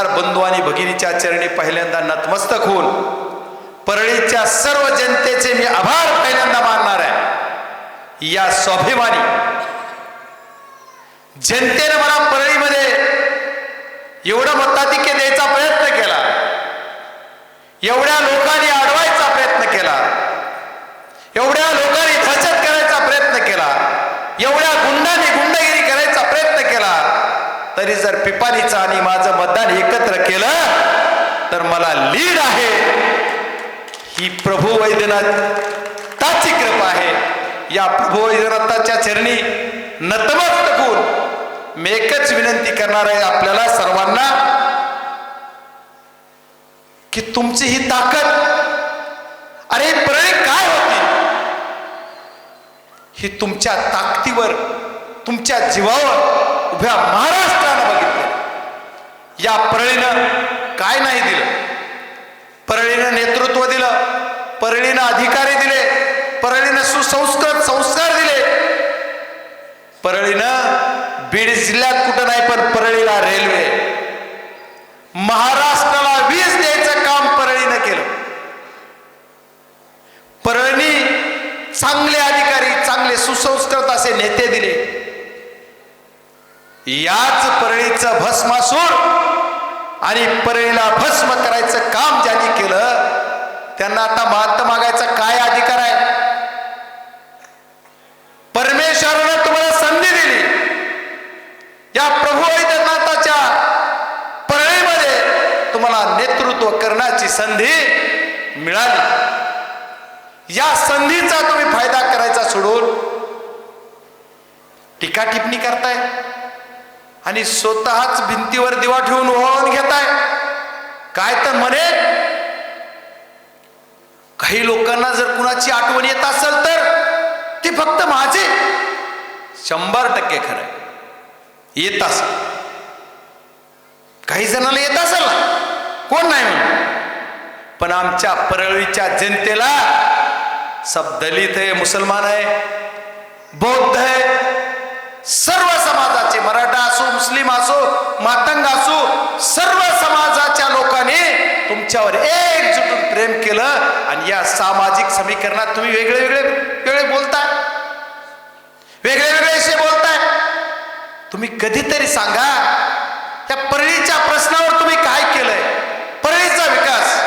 बंधू आणि भगिनीच्या चरणी पहिल्यांदा नतमस्तक होऊन परळीच्या सर्व जनतेचे मी आभार पहिल्यांदा मानणार आहे। या स्वाभिमानी जनतेने मला परळीमध्ये एवढा मताधिक्य द्यायचा प्रयत्न केला, एवढ्या लोकांनी अडवायचा प्रयत्न केला, एवढ्या लोकांनी बचत करायचा प्रयत्न केला, एवढ्या गुंडांनी गुंडगिरी करायचा प्रयत्न केला, तरी जर पिपाणीचं आणि माझं मतदान एकत्र केलं तर मला लीड आहे। ही प्रभू वैद्यनाथाची कृपा आहे। या प्रभू वैद्यनाथाच्या चरणी नतमस्तक होऊन मी एकच विनंती करणार आहे आपल्याला सर्वांना की तुमची ही ताकद, अरे परळी काय होती, ही तुमच्या ताकदीवर, तुमच्या जीवावर उभ्या महाराष्ट्रानं बघितलं। या परळीनं काय नाही दिलं, परळीनं नेतृत्व दिलं, परळीनं अधिकारी दिले, परळीनं सुसंस्कृत संस्कार दिले, परळीनं बीड जिल्ह्यात कुठं नाही पण परळीला रेल्वे, महाराष्ट्राला वीज द्यायचं काम परळीनं केलं। परळीने चांगले अधिकारी, चांगले सुसंस्कृत असे नेते दिले। याच परळीचं भस्मासूर आणि परळीला भस्म करायचं काम ज्यांनी केलं त्यांना आता मात मागायचा काय अधिकार आहे? परमेश्वरानं तुम्हाला संधी दिली, या प्रभू वैद्यनाथाच्या परळीमध्ये तुम्हाला नेतृत्व करण्याची संधी मिळाली। या संधीचा तुम्ही फायदा करायचा सोडून टीका टिप्पणी करताय आणि स्वतःच भिंतीवर दिवा ठेवून ओवाळून घेताय। काय तर म्हणे, काही लोकांना जर कुणाची आठवण येत असेल तर ती फक्त माझी, 100% खरं येत असेल, काही जणांना येत असेल ना, कोण नाही म्हणून, पण आमच्या परळीच्या जनतेला सब दलित आहे, मुसलमान आहे, बौद्ध आहे, सर्व समाजाचे, मराठा असो, मुस्लिम असो, मातंग असो, सर्व समाजाच्या लोकांनी तुमच्यावर एकजुटून प्रेम केलं। आणि या सामाजिक समीकरणात तुम्ही वेगळे वेगळे बोलताय, वेगळे वेगळे असे बोलताय। तुम्ही कधीतरी सांगा त्या परळीच्या प्रश्नावर तुम्ही काय केलंय, परळीचा विकास।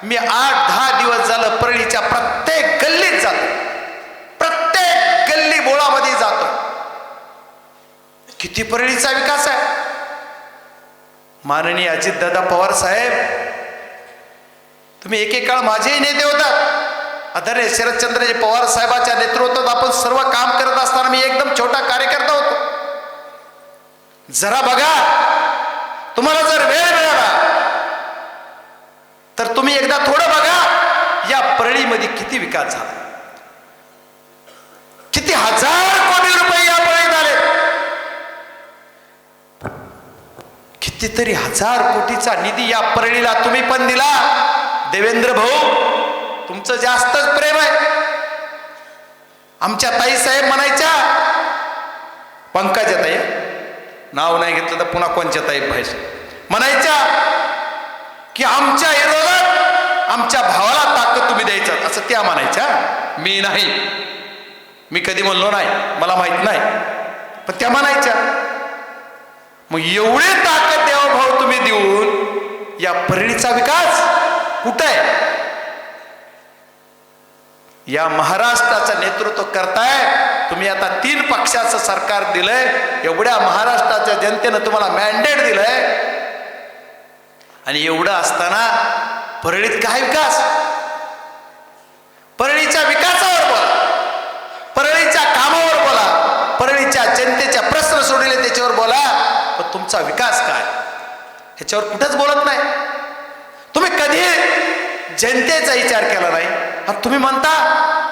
मी 8-10 दिवस झालं परळीच्या प्रत्येक गल्लीत जातो, प्रत्येक गल्ली बोळामध्ये जातो। किती परळीचा विकास आहे। माननीय अजितदादा पवार साहेब, तुम्ही एकेकाळ माझेही नेते होतात। आदरणीय शरदचंद्रजी पवार साहेबांच्या नेतृत्वात आपण सर्व काम करत असताना मी एकदम छोटा कार्यकर्ता होतो। जरा बघा, तुम्हाला जर वेळ मिळाला तर तुम्ही एकदा थोडं बघा या परळीमध्ये किती विकास झाला, किती हजार कोटी रुपये या परळीत आले, कितीतरी हजार कोटीचा निधी या परळीला तुम्ही पण दिला। देवेंद्र भाऊ, तुमचं जास्तच प्रेम आहे। आमच्या ताई साहेब म्हणायच्या, पंकजा ताई, नाव नाही घेतलं तर पुन्हा कोणच्या ताई पाहिजे, म्हणायच्या की आमच्या विरोधात आमच्या भावाला ताकद तुम्ही द्यायचं, असं त्या म्हणायच्या। मी नाही, मी कधी म्हणलो नाही, मला माहित नाही, पण त्या म्हणायच्या। मग एवढे ताकद द्यावं भाऊ तुम्ही देऊन या परळीचा विकास कुठे आहे? या महाराष्ट्राचं नेतृत्व करताय तुम्ही। आता 3 पक्षाचं सरकार दिलंय, एवढ्या महाराष्ट्राच्या जनतेनं तुम्हाला मॅन्डेट दिलंय, आणि एवढं असताना परळीत काय विकास? परळीच्या विकासावर बोला, परळीच्या कामावर बोला, परळीच्या जनतेच्या प्रश्न सोडले त्याच्यावर बोला, पण तुमचा विकास काय ह्याच्यावर कुठेच बोलत नाही। तुम्ही कधी जनतेचा विचार केला नाही। आणि तुम्ही म्हणता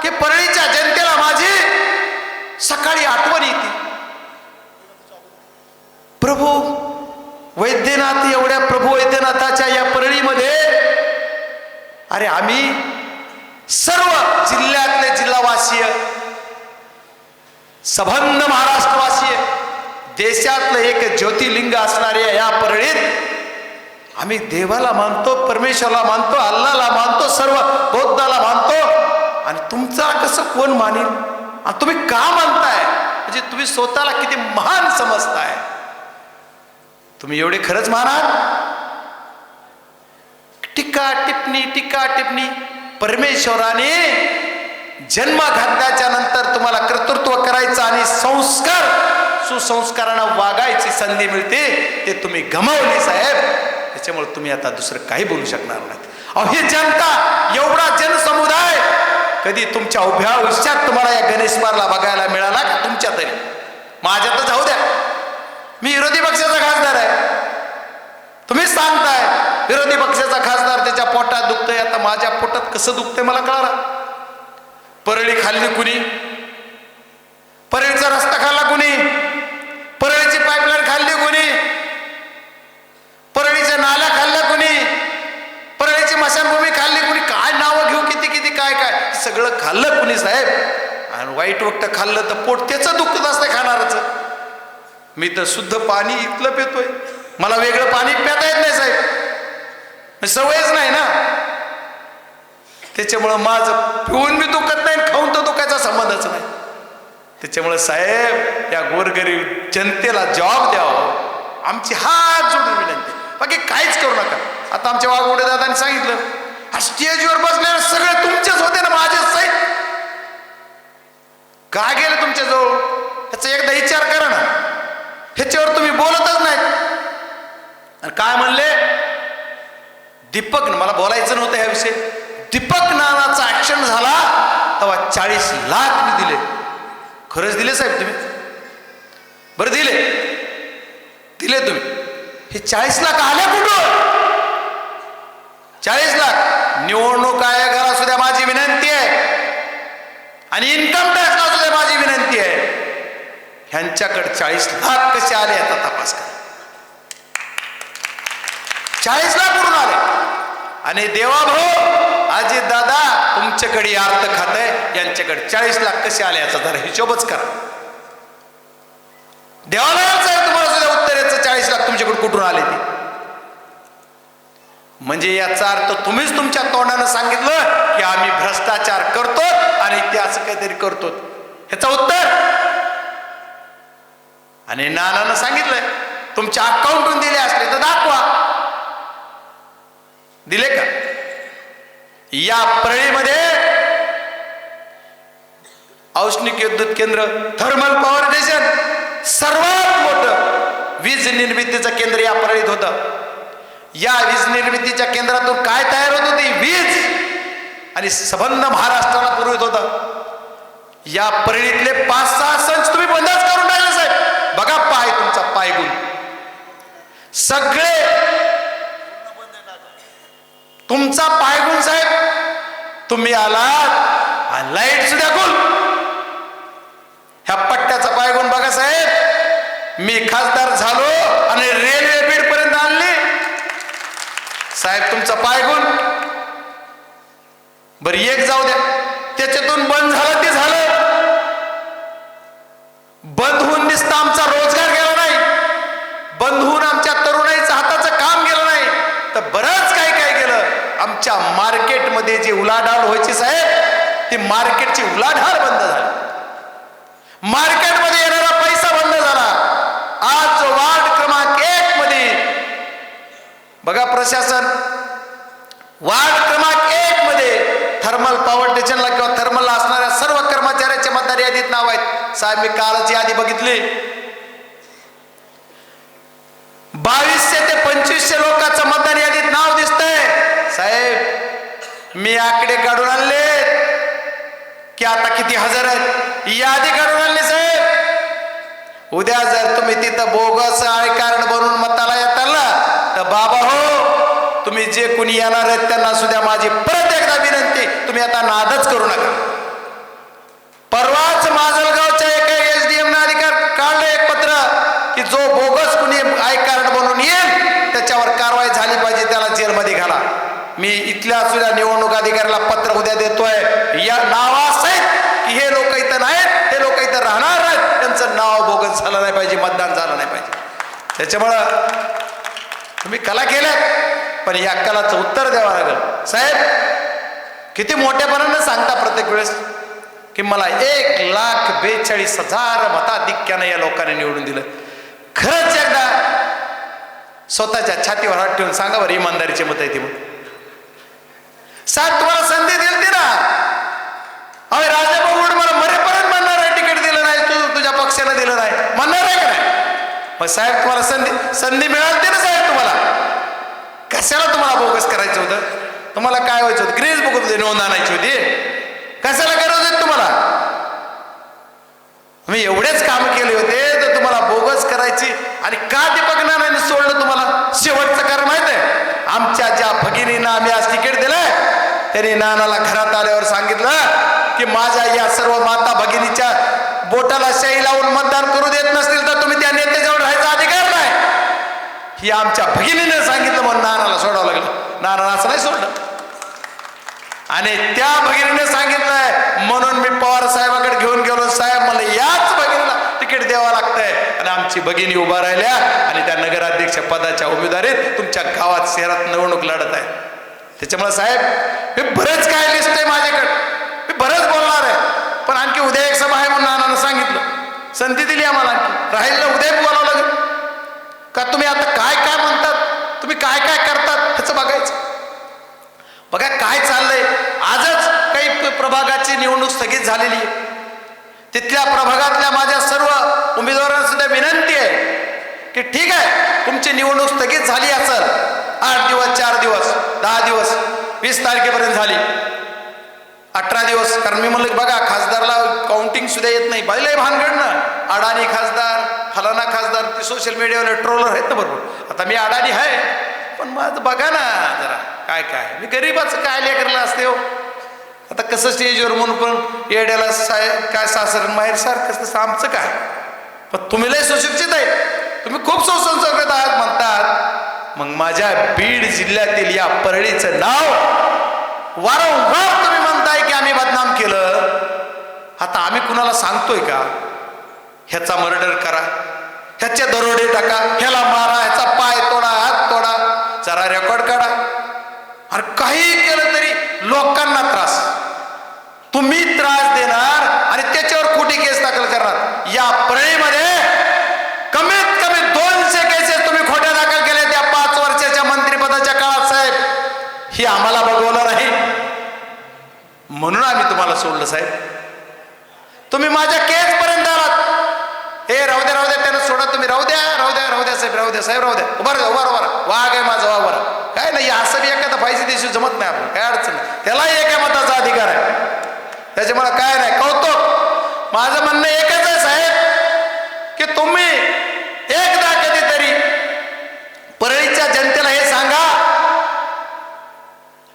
की परळीच्या जनतेला माझी सकाळी आठवण येते। प्रभू वैद्यनाथ, एवढ्या प्रभू वैद्यनाथाच्या या परळीमध्ये, अरे आम्ही सर्व जिल्ह्यातले जिल्हावासीय, सबंध महाराष्ट्रवासीय, देशातलं एक ज्योतिर्लिंग असणाऱ्या या परळीत आम्ही देवाला मानतो, परमेश्वराला मानतो, अल्लाला मानतो, सर्व बौद्धाला मानतो, आणि तुमचा कसं कोण मानेल? आणि तुम्ही का मानताय? म्हणजे तुम्ही स्वतःला किती महान समजताय. तुम्ही एवढे खरंच महान? टीका टिप्पणी परमेश्वराने जन्म घातल्याच्या नंतर तुम्हाला कर्तृत्व करायचं आणि सुसंस्कारानं वागायची संधी मिळते, ते तुम्ही गमावली साहेब. त्याच्यामुळे तुम्ही आता दुसरं काही बोलू शकणार नाहीत. अहो, ही जनता, एवढा जनसमुदाय कधी तुमच्या उभ्या आयुष्यात तुम्हाला या गणेश मारला बघायला मिळाला का? तुमच्या तरी, माझ्या तर जाऊ द्या, मी विरोधी पक्षाचा खासदार आहे. तुम्हीच सांगताय विरोधी पक्षाचा खासदार त्याच्या पोटात दुखतंय. आता माझ्या पोटात कसं दुखतंय मला कळालं. परळी खाल्ली कुणी? परळीचा रस्ता खाल्ला कुणी? परळीची पाईपलाईन खाल्ली कुणी? परळीच्या नाल्या खाल्ल्या कुणी? परळीची मशानभूमी खाल्ली कुणी? काय नावं घेऊ, किती किती काय काय सगळं खाल्लं कुणी साहेब? आणि वाईट वक्त खाल्लं तर पोट त्याचं दुखत असतं खाणारच. मी तर शुद्ध पाणी इथलं पितोय, मला वेगळं पाणी पिता येत नाही साहेब, सवयच नाही ना. त्याच्यामुळं माझं पिऊन मी दुखत नाही, खाऊन तर दुखायचा संबंधच नाही. त्याच्यामुळे साहेब, या गोरगरीब जनतेला जॉब द्यावं, आमची हात जोडून विनंती, बाकी काहीच करू नका. आता आमच्या वाघोडे दादांनी सांगितलं, हा स्टेजवर बसलेले सगळे तुमचेच होते ना, माझेच साहेब. का गेले तुमच्याजवळ? ह्याचा एकदा विचार करा ना. ह्याच्यावर तुम्ही बोलतच नाही. आणि काय म्हणले? दीपक, मला बोलायचं नव्हतं ह्या विषयी, दीपक नानाचा ऍक्शन झाला तेव्हा 40 लाख मी दिले. खरंच दिले साहेब तुम्ही? बरं दिले तुम्ही. हे 40 लाख आले कुठं? 40 लाख निवडणूक आयोगाला सुद्धा माझी विनंती आहे, आणि इन्कम टॅक्सला सुद्धा माझी विनंती आहे, ह्यांच्याकडे 40 लाख कसे आले याचा तपास करा. 40 लाख कुठून आले? आणि देवाभाऊ अजित दादा, तुमच्याकडे अर्थ खात आहे, यांच्याकडे 40 लाख कसे आले याचा जरा हिशोबच करा. देवाला तुम्हाला सुद्धा उत्तर याचं 40 लाख तुमच्याकडे कुठून आले ते. म्हणजे याचा अर्थ तुम्हीच तुमच्या तोंडानं सांगितलं की आम्ही भ्रष्टाचार करतो आणि ते असं काहीतरी करतो, ह्याचं उत्तर. आणि नानानं सांगितलंय तुमच्या अकाउंटून दिले असले तर दाखवा. दिले का? या परळीमध्ये औष्णिक विद्युत केंद्र, थर्मल पॉवर स्टेशन, सर्वात मोठं वीज निर्मितीचं केंद्र या परळीत होतं. या वीज निर्मितीच्या केंद्रातून काय तयार होत होती? वीज, आणि संबंध महाराष्ट्राला पुरवित होतं. या परळीतले 5-6 संच तुम्ही बंदच करून टाकले साहेब. बघा पाय, तुमचा पायगुण सगळे, तुमचा पायगुण साहेब. तुम्ही आलात आणि लाईट सुद्धा गुल. ह्या पट्ट्याचा पायगुण बघा साहेब. मी खासदार झालो आणि रेल्वे बीड पर्यंत आणली साहेब, तुमचा पायगुण. बरं एक जाऊ द्या, त्याच्यातून बंद झालं ते झालं. बंद होऊन दिसतं आमचा रोजगार गेला नाही, बंद होऊन आमच्या तरुणाईचं हाताचं काम गेलं नाही, तर बरंच काय काय गेलं. आमच्या मार्केटमध्ये जी उलाढाल व्हायची साहेब, ती मार्केटची उलाढाल बंद झाली. मार्केटमध्ये येणारा पैसा बंद झाला. आज वार्ड क्रमांक 1 मध्ये बघा, प्रशासन वार्ड क्रमांक 1 मध्ये थर्मल पॉवर स्टेशनला किंवा थर्मलला असणाऱ्या सर्व कर्मचाऱ्यांच्या मतदार यादीत नाव आहेत साहेब. मी कालची यादी बघितली, 2200 ते 2500 लोकांचं मतदार यादीत नाव दिसतंय साहेब. मी आकडे काढून आणले की आता किती हजार आहेत, यादी काढून आणली साहेब. उद्या जर तुम्ही तिथं बोगस आय कार्ड बनवून मताला येताल ना, तर बाबा हो, तुम्ही जे कोणी येणार आहेत त्यांना सुद्धा माझी परत एकदा विनंती, तुम्ही आता नादच करू नका. परवाच माजलगावच्या एका SDM ने अधिकार काढलं एक पत्र की जो बोगस कुणी आय कार्ड बनवून येईल त्याच्यावर कारवाई झाली पाहिजे, त्याला जेलमध्ये घाला. मी इथल्या सुद्धा निवडणूक अधिकाऱ्याला पत्र उद्या देतोय या नावासहित की हे लोक इथं नाहीत, हे लोक इथं राहणार नाहीत, त्यांचं नाव बोगस झालं नाही पाहिजे, मतदान झालं नाही पाहिजे. त्याच्यामुळं तुम्ही कला केल्यात, पण या कलाचं उत्तर द्यावं लागेल. साहेब किती मोठ्यापणानं सांगता प्रत्येक वेळेस की मला 1,42,000 मताधिक्यानं या लोकांनी निवडून दिलं. खरंच एकदा स्वतःच्या छातीवर हात ठेवून सांगा बरं, इमानदारीचे मत आहे ती मग. साहेब तुम्हाला संधी दिली ना, अरे राजाभाऊ मला मरेपर्यंत म्हणणार आहे तिकीट दिलं नाही, तुझ्या पक्षानं दिलं नाही म्हणणार आहे का नाही? मग साहेब तुम्हाला संधी मिळाली ना साहेब, तुम्हाला कशाला तुम्हाला बोगस करायचं होतं? तुम्हाला काय व्हायचं होतं? ग्रीस बुक नोंद आणायची होती, कशाला गरज होती तुम्हाला? तुम्ही एवढेच काम केले होते तर तुम्हाला बोगस करायची. आणि का दीपक नानांनी सोडलं तुम्हाला? शेवटचं कारण माहित आहे, आमच्या ज्या भगिनींना आम्ही आज तिकीट दिलंय त्यांनी नानाला घरात आल्यावर सांगितलं की माझ्या या सर्व माता भगिनीच्या बोटाला शाई लावून मतदान करू देत नसतील तर तुम्ही त्या नेत्याजवळ राहायचा अधिकार नाही, ही आमच्या भगिनीने सांगितलं म्हणून नानाला सोडावं लागलं. नाना असं नाही सोडलं. आणि त्या भगिनीने सांगितलंय म्हणून मी पवार साहेबाकडे घेऊन गेलो. साहेब मला याच भगिनीला तिकीट द्यावं लागतंय. आणि आमची भगिनी उभा राहिल्या आणि त्या नगराध्यक्ष पदाच्या उमेदवारीत तुमच्या गावात शहरात निवडणूक लढत आहे. त्याच्यामुळे साहेब मी बरेच काय लिस्ट आहे माझ्याकडे, मी बरंच बोलणार आहे, पण आणखी उद्या एक सभा आहे म्हणून नानानं सांगितलं, संधी दिली आम्हाला, आणखी राहील ना उद्या बोलावं लागेल का? तुम्ही आता काय काय म्हणतात, तुम्ही काय काय करतात ह्याचं बघायचं. बघा काय चाललंय. आजच काही प्रभागाची निवडणूक स्थगित झालेली आहे. तिथल्या प्रभागातल्या माझ्या सर्व उमेदवारांना सुद्धा विनंती आहे की ठीक आहे तुमची निवडणूक स्थगित झाली असेल, 8 दिवस 4 दिवस 10 दिवस 20 तारखेपर्यंत झाली, 18 दिवस. कारण मी म्हणलं बघा खासदारला काउंटिंग सुद्धा येत नाही. लय भानगड ना, अडाणी खासदार फलाना खासदार, ते सोशल मीडियावर ट्रोलर आहेत ना बरोबर. आता मी अडाणी आहे पण माझं बघा ना जरा काय काय, मी गरीबाचं काय लेकरला असते हो. आता कसं स्टेजवर म्हणून पण येड्याला काय सासर माहेर सारखं, तसं आमचं काय. पण तुम्ही लय सुशिक्षित आहे, तुम्ही खूप सुसंस्कृत आहात म्हणतात. मग माझ्या बीड जिल्ह्यातील या परळीचं नाव वारंवार तुम्ही म्हणताय की आम्ही बदनाम केलं. आता आम्ही कुणाला सांगतोय का ह्याचा मर्डर करा, ह्याचे दरोडे टाका, ह्याला मारा, ह्याचा पाय तोडा, हात तोडा, जरा रेकॉर्ड काढा. अरे काही केलं तरी लोकांना त्रास, तुम्ही त्रास देणार आणि त्याच्यावर खोटी केस दाखल करणार. या परळीमध्ये कमीत कमी 200 केसेस तुम्ही खोट्या दाखल केल्या त्या 5 वर्षाच्या मंत्रिपदाच्या काळात साहेब. ही आम्हाला बघवलं नाही म्हणून आम्ही तुम्हाला सोडलं साहेब. तुम्ही माझ्या केस पर्यंत आलात. हे राहू द्या त्यानं सोडा, तुम्ही राहू द्या साहेब, राहू द्या साहेब, राहू द्या, उभा वाघ आहे माझा, वाघ बरा काय नाही. असं बी एखादा पाहिजे दिवशी जमत नाही आपण, काय अडचण नाही, त्यालाही एका मताचा अधिकार आहे, त्याच्यामुळे काय नाही. कौतुक. माझं म्हणणं एकच आहे साहेब की तुम्ही एकदा कधीतरी परळीच्या जनतेला हे सांगा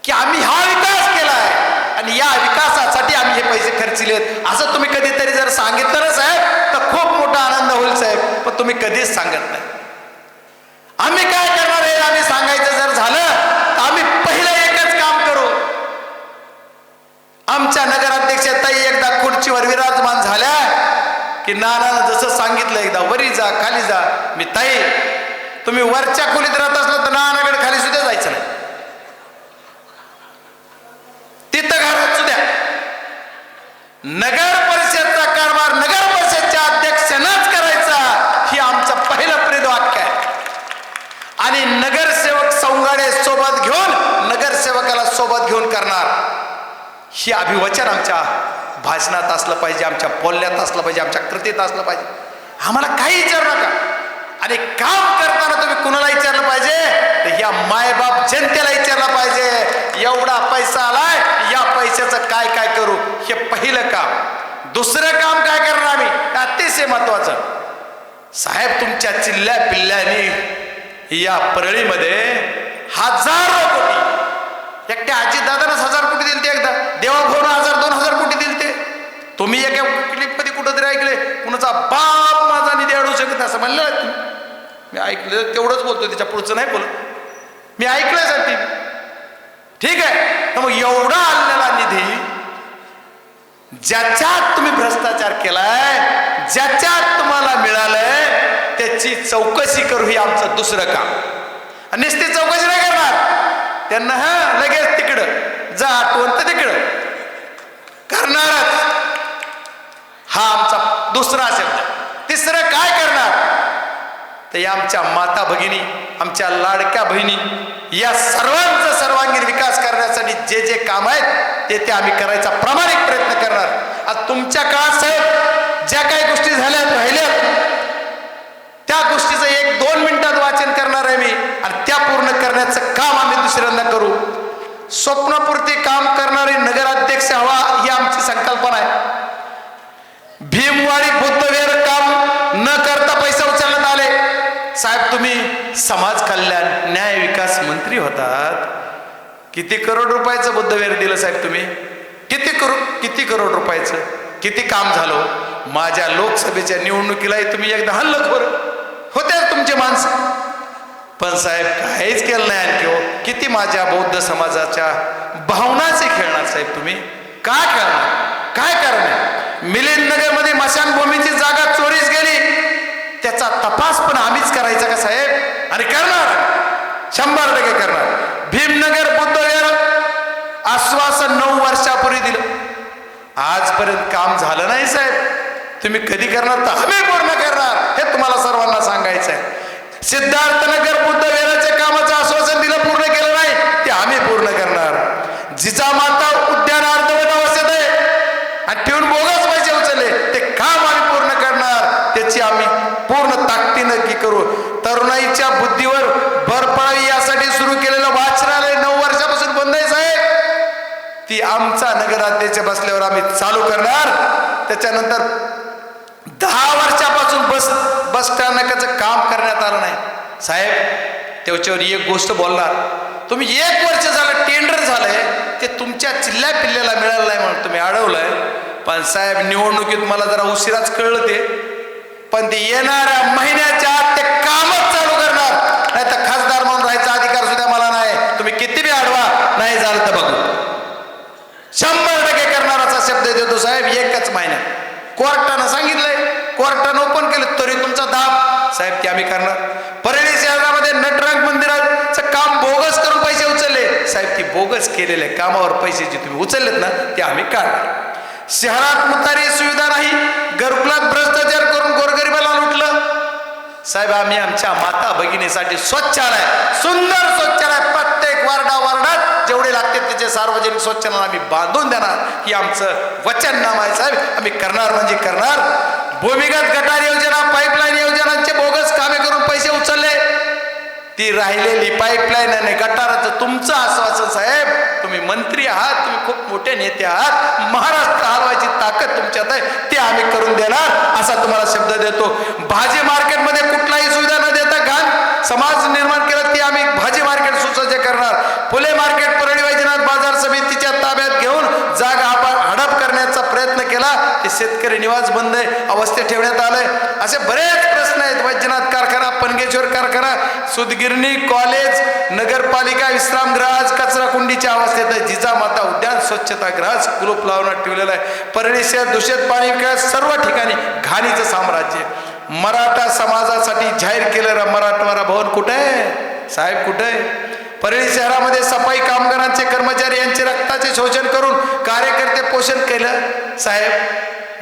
की आम्ही हा विकास केलाय आणि या विकासासाठी आम्ही हे पैसे खर्चिलेत, असं तुम्ही कधीतरी जर सांगितलं ना साहेब तर खूप मोठा आनंद होईल साहेब. पण तुम्ही कधीच सांगत नाही. आम्ही काय करणार आहे आम्ही सांगायचं जर झालं तर आम्ही पहिलं एकच काम करू. आमच्या नगराध्यक्ष ताई एकदा खुर्चीवर विराजमान झाल्या की नानानं जसं सांगितलं एकदा वरी जा खाली जा. मी ताई तुम्ही वरच्या खोलीत राहत असलं तर नानाकडे खाली सुद्धा जायचं नाही, तिथं घरात सुद्धा. नगर परिषदचा कारभार नगर परिषदच्या अध्यक्षानंच करायचा, ही आमचं पहिलं प्रेरक आहे. आणि नगरसेवक सौंगाडे सोबत घेऊन नगरसेवकाला सोबत घेऊन करणार, ही अभिवचन आमच्या भाषणात असलं पाहिजे, आमच्या बोलण्यात असलं पाहिजे, आमच्या कृतीत असलं पाहिजे. आम्हाला काही विचारू नका. आणि काम करताना तुम्ही कुणाला विचारलं पाहिजे तर ह्या मायबाप जनतेला विचारलं पाहिजे. एवढा पैसा आलाय, या पैशाचं काय काय करू, हे पहिलं काम. दुसरं काम काय करणार आम्ही, अतिशय महत्वाचं साहेब. तुमच्या चिल्ल्या पिल्ल्याने या परळीमध्ये हजारो कोटी, एकट्या अजितदादांनाच 1000 कोटी दिलते, एकदा देवाभाऊन 1000-2000 कोटी दिलते. तुम्ही एका क्लिपमध्ये कुठं तरी ऐकले कुणाचा बाप माझा निधी अडू शकत असं म्हणलं. मी ऐकलं तेवढंच बोलतो, त्याच्या पुढचं नाही बोलत. मी ऐकलंय सर ती, ठीक आहे. तर मग एवढा आलेला निधी ज्याच्यात तुम्ही भ्रष्टाचार केलाय, ज्याच्यात तुम्हाला मिळालंय त्याची चौकशी करू, ही आमचं दुसरं काम. नुसती चौकशी नाही करणार त्यांना, लगेच तिकडं जा, आठवण तर तिकडं करणारच. हा आमचा दुसरा शब्द. तिसरं काय करणार, तर या आमच्या माता भगिनी, आमच्या लाडक्या बहिणी, या सर्वांचा सर्वांगीण विकास करण्यासाठी जे जे काम आहेत ते आम्ही करायचा प्रामाणिक प्रयत्न करणार. आज तुमच्या काळात साहेब ज्या काही गोष्टी झाल्या राहिल्या त्या गोष्टीचं 1-2 मिनिटात वाचन करणार आहे मी, आणि त्या पूर्ण करण्याचं काम आम्ही दुसऱ्यांदा करू. स्वप्नपूर्ती काम करणारी नगराध्यक्ष हवा ही आमची संकल्पना आहे. भीमवाडी बुद्धविहार काम न करता पैसे उचलण्यात आले. साहेब तुम्ही समाज कल्याण न्याय विकास मंत्री होतात, किती करोड रुपयाचं बुद्धविहार दिलं साहेब तुम्ही? किती करोड रुपयाचं किती काम झालं? माझ्या लोकसभेच्या निवडणुकीला तुम्ही एकदा हल्लं खोर होते तुमचे माणसं, पण साहेब काहीच केलं नाही. आणखी किती माझ्या बौद्ध समाजाच्या भावनाचे खेळणार साहेब तुम्ही? काय करणार, काय करणार? मिलिंदनगर मध्ये मशानभूमीची जागा चोरीस गेली, त्याचा तपास पण आम्हीच करायचा का साहेब? आणि करणार, 100% करणार. भीमनगर बुद्धविहार आश्वासन 9 वर्षापूर्वी दिलं, आजपर्यंत काम झालं नाही साहेब. तुम्ही कधी करणार? तर आम्ही पूर्ण करणार, हे तुम्हाला सर्वांना सांगायचं आहे. सिद्धार्थनगर बुद्धविहाराच्या कामाचं आश्वासन दिलं, पूर्ण केलं नाही, ते आम्ही पूर्ण करणार. जिजामाता उद्यान अर्धवट अवस्थेत आहे आणि ठेवून बोगस पैसे उचलले, ते काम आम्ही पूर्ण करणार, त्याची आम्ही पूर्ण ताकदीनं की करू. तरुणाईच्या बुद्धीवर भर पडावी यासाठी सुरू केलेलं वाचनालय 9 वर्षापासून बंद आहे साहेब, ती आमचा नगराध्यक्ष बसल्यावर आम्ही चालू करणार. त्याच्यानंतर 10 वर्षापासून बस स्थानकाचं काम करण्यात आलं नाही साहेब. त्याच्यावर एक गोष्ट बोलणार, तुम्ही 1 वर्ष झालं टेंडर झालंय, ते तुमच्या चिल्ल्या पिल्ल्याला मिळालं नाही म्हणून तुम्ही अडवलंय. पण साहेब निवडणुकीत मला जरा उशिराच कळलं ते, पण ते येणाऱ्या महिन्याच्या आत ते कामच चालू करणार, नाही तर खासदार म्हणून राहायचा अधिकार सुद्धा मला नाही. तुम्ही किती बी अडवा, नाही झालं तर बघू. 100% करणार असा शब्द देतो साहेब. 1च महिन्यात कोर्टानं सांगितलंय, कोर्टानं ओपन केलं, तरी तुमचा दाब साहेब ते आम्ही करणार. परळी शहरामध्ये नटरंग मंदिराचं काम बोगस करून पैसे उचलले साहेब, ती बोगस केलेले कामावर पैसे जे तुम्ही उचललेत ना ते आम्ही काढणार. शहरात मुतारी सुविधा नाही, घरकुलात भ्रष्टाचार करून गोरगरिबाला लुटलं साहेब. आम्ही आमच्या माता भगिनीसाठी शौचालय, सुंदर शौचालय प्रत्येक वार्डात जेवढे लागते त्याचे सार्वजनिक शौचालय आम्ही बांधून देणार, ही आमचं वचननामा आहे साहेब. आम्ही करणार म्हणजे करणार. भूमिगत गटार योजना, पाईपलाईन योजनांचे बोगस कामे करून पैसे उचलले, ती राहिलेली पाईपलाईन आणि गटाराचं तुमचं आश्वासन साहेब. तुम्ही मंत्री आहात, तुम्ही खूप मोठे नेते आहात, महाराष्ट्र हलवायची ताकद तुमच्यात आहे, ते आम्ही करून देणार असा तुम्हाला शब्द देतो. भाजी मार्केटमध्ये कुठलाही सुविधा न देता घाण समाज निर्माण केला, ते आम्ही भाजी मार्केट सुसज्ज करणार. फुले मार्केट परळी वैजनाथ बाजार समितीच्या ताब्यात घेऊन जागा हडप करण्याचा प्रयत्न केला, ते शेतकरी निवास बंद अवस्थेत ठेवण्यात आलंय. असे बरेच प्रश्न आहेत. वैजनाथ कारखाना, पनगेश्वर कारखाना, सुदगिरणी, कॉलेज, नगरपालिका विश्रामगृह आज कचरा कुंडीच्या अवस्थेत आहे. जिजामाता उद्यान स्वच्छतागृहास कुलूप लावण्यात ठेवलेलं आहे. परळी शहर दूषित पाणी विकास, सर्व ठिकाणी घाणीचं साम्राज्य. मराठा समाजासाठी जाहीर केलेलं मराठवाडा भवन कुठे आहे साहेब? कुठे आहे? परळी शहरामध्ये सफाई कामगारांचे कर्मचारी यांचे रक्ताचे शोषण करून कार्यकर्ते पोषण केलं साहेब.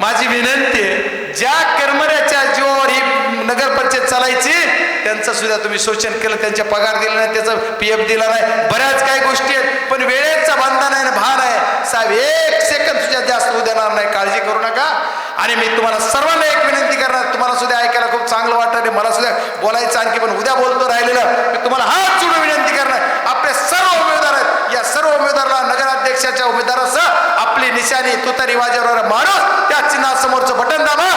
माझी विनंती आहे, ज्या कर्मचाऱ्याच्या जीवावर ही नगर परिषद चालायची त्यांचं सुद्धा तुम्ही शोषण केलं, त्यांचे पगार दिले नाही, त्याचं PF दिला नाही, बऱ्याच काही गोष्टी आहेत. पण वेळेचा बंधन आहे, भान आहे साहेब, 1 सेकंद सुद्धा जास्त होऊ देणार नाही, काळजी करू नका. आणि मी तुम्हाला सर्वांना एक विनंती करणार, तुम्हाला सुद्धा ऐकायला खूप चांगलं वाटतं, मला सुद्धा बोलायचं आणखी, पण उद्या बोलतो राहिलेलं. मी तुम्हाला हात जोडून विनंती करणार, आपले सर्व उमेदवार आहेत, या सर्व उमेदवाराला नगराध्यक्षाच्या उमेदवारासह आपली निशाणी तुतारी वाजवणारा माणूस त्या चिन्हासमोरचं बटन दाबा